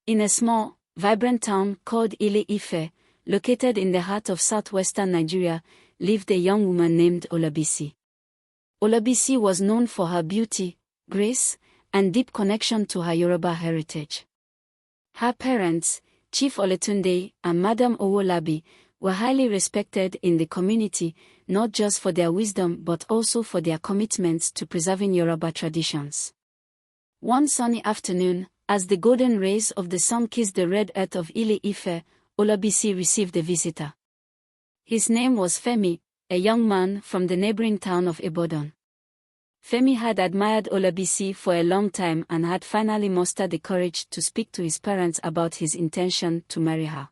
In a small, vibrant town called Ile-Ife, located in the heart of southwestern Nigeria, lived a young woman named Olabisi. Olabisi was known for her beauty, grace, and deep connection to her Yoruba heritage. Her parents, Chief Oletunde and Madam Owolabi, were highly respected in the community, not just for their wisdom but also for their commitments to preserving Yoruba traditions. One sunny afternoon, as the golden rays of the sun kissed the red earth of Ile-Ife, Olabisi received a visitor. His name was Femi, a young man from the neighboring town of Ìbàdàn. Femi had admired Olabisi for a long time and had finally mustered the courage to speak to his parents about his intention to marry her.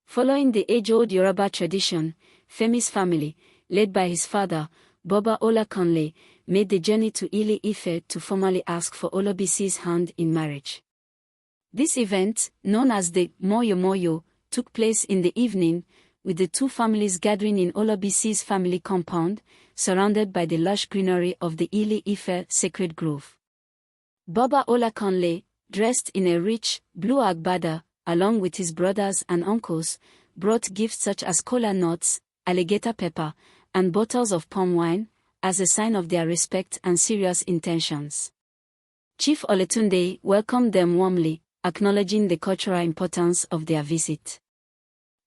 Following the age-old Yoruba tradition, Femi's family, led by his father, Baba Olakanle, made the journey to Ile-Ife to formally ask for Olabisi's hand in marriage. This event, known as the Moyo Moyo, took place in the evening, with the two families gathering in Olabisi's family compound, surrounded by the lush greenery of the Ile-Ife sacred grove. Baba Olakanle, dressed in a rich, blue agbada, along with his brothers and uncles, brought gifts such as kola nuts, alligator pepper, and bottles of palm wine, as a sign of their respect and serious intentions. Chief Oletunde welcomed them warmly, acknowledging the cultural importance of their visit.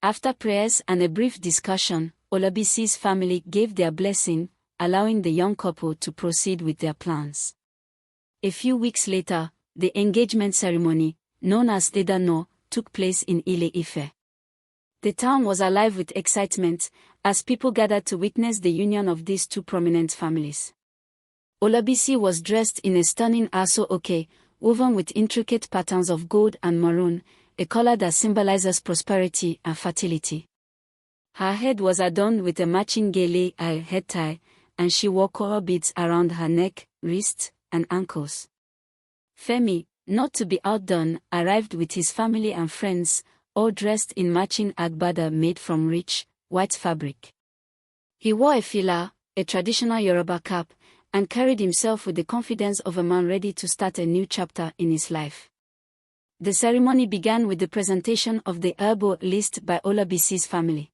After prayers and a brief discussion, Olabisi's family gave their blessing, allowing the young couple to proceed with their plans. A few weeks later, the engagement ceremony, known as Ìdáná, took place in Ile-Ife. The town was alive with excitement, as people gathered to witness the union of these two prominent families. Olabisi was dressed in a stunning aso-oke, woven with intricate patterns of gold and maroon, a color that symbolizes prosperity and fertility. Her head was adorned with a matching gele head tie, and she wore coral beads around her neck, wrists, and ankles. Femi, not to be outdone, arrived with his family and friends, all dressed in matching agbada made from rich, white fabric. He wore a fila, a traditional Yoruba cap, and carried himself with the confidence of a man ready to start a new chapter in his life. The ceremony began with the presentation of the herbal list by Olabisi's family.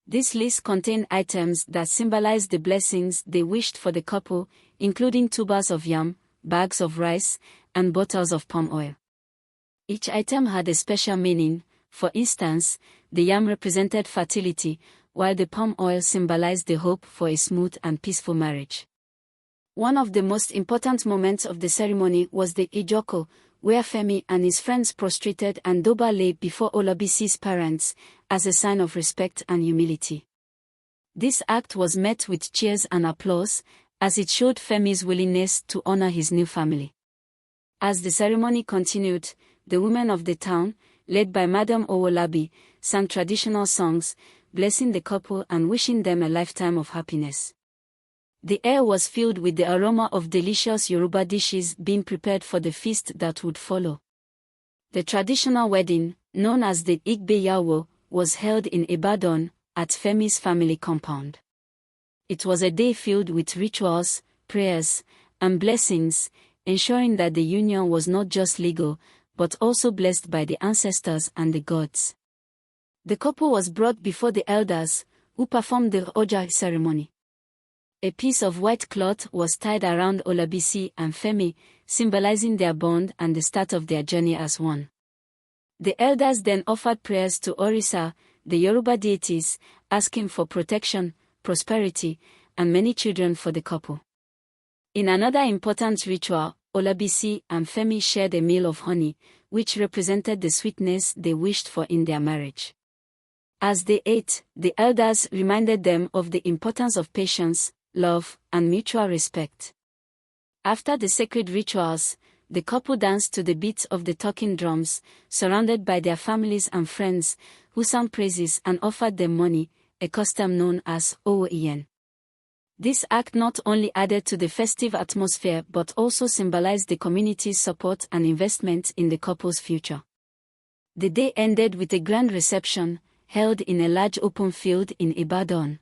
This list contained items that symbolized the blessings they wished for the couple, including tubers of yam, bags of rice, and bottles of palm oil. Each item had a special meaning. For instance, the yam represented fertility, while the palm oil symbolized the hope for a smooth and peaceful marriage. One of the most important moments of the ceremony was the Ìjòkó, where Femi and his friends prostrated and dobale before Olabisi's parents, as a sign of respect and humility. This act was met with cheers and applause, as it showed Femi's willingness to honor his new family. As the ceremony continued, the women of the town, led by Madam Owolabi, sang traditional songs, blessing the couple and wishing them a lifetime of happiness. The air was filled with the aroma of delicious Yoruba dishes being prepared for the feast that would follow. The traditional wedding, known as the Ìgbéyàwó, was held in Ìbàdàn, at Femi's family compound. It was a day filled with rituals, prayers, and blessings, ensuring that the union was not just legal, but also blessed by the ancestors and the gods. The couple was brought before the elders, who performed the Oja ceremony. A piece of white cloth was tied around Olabisi and Femi, symbolizing their bond and the start of their journey as one. The elders then offered prayers to Orisa, the Yoruba deities, asking for protection, prosperity, and many children for the couple. In another important ritual, Olabisi and Femi shared a meal of honey, which represented the sweetness they wished for in their marriage. As they ate, the elders reminded them of the importance of patience, love, and mutual respect. After the sacred rituals, the couple danced to the beats of the talking drums, surrounded by their families and friends, who sang praises and offered them money, a custom known as Owo-Iyen. This act not only added to the festive atmosphere but also symbolized the community's support and investment in the couple's future. The day ended with a grand reception, held in a large open field in Ìbàdàn.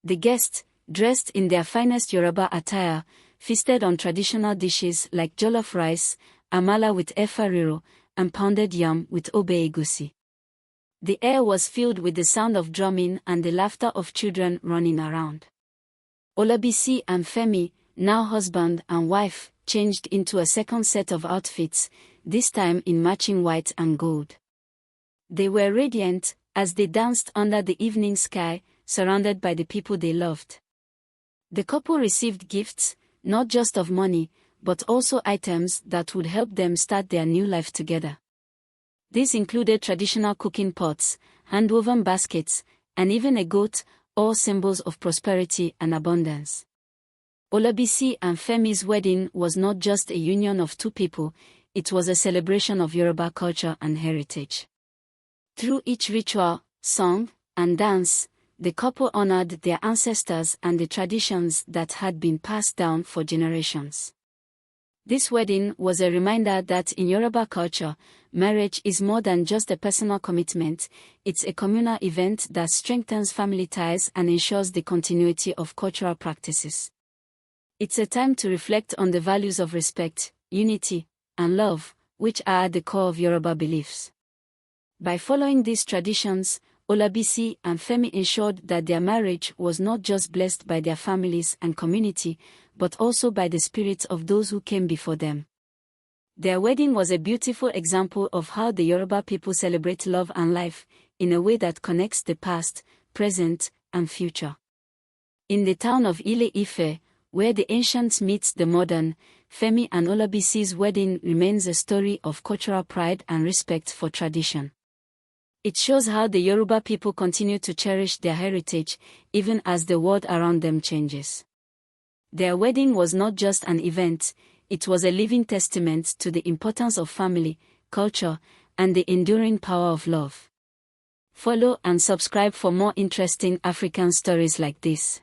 The guests, dressed in their finest Yoruba attire, feasted on traditional dishes like jollof rice, amala with efa riro, and pounded yam with obe egusi. The air was filled with the sound of drumming and the laughter of children running around. Olabisi and Femi, now husband and wife, changed into a second set of outfits, this time in matching white and gold. They were radiant as they danced under the evening sky, surrounded by the people they loved. The couple received gifts, not just of money, but also items that would help them start their new life together. These included traditional cooking pots, hand-woven baskets, and even a goat, all symbols of prosperity and abundance. Olabisi and Femi's wedding was not just a union of two people, it was a celebration of Yoruba culture and heritage. Through each ritual, song, and dance, the couple honored their ancestors and the traditions that had been passed down for generations. This wedding was a reminder that in Yoruba culture, marriage is more than just a personal commitment, it's a communal event that strengthens family ties and ensures the continuity of cultural practices. It's a time to reflect on the values of respect, unity, and love, which are at the core of Yoruba beliefs. By following these traditions, Olabisi and Femi ensured that their marriage was not just blessed by their families and community, but also by the spirits of those who came before them. Their wedding was a beautiful example of how the Yoruba people celebrate love and life, in a way that connects the past, present, and future. In the town of Ile-Ife, where the ancient meets the modern, Femi and Olabisi's wedding remains a story of cultural pride and respect for tradition. It shows how the Yoruba people continue to cherish their heritage, even as the world around them changes. Their wedding was not just an event, it was a living testament to the importance of family, culture, and the enduring power of love. Follow and subscribe for more interesting African stories like this.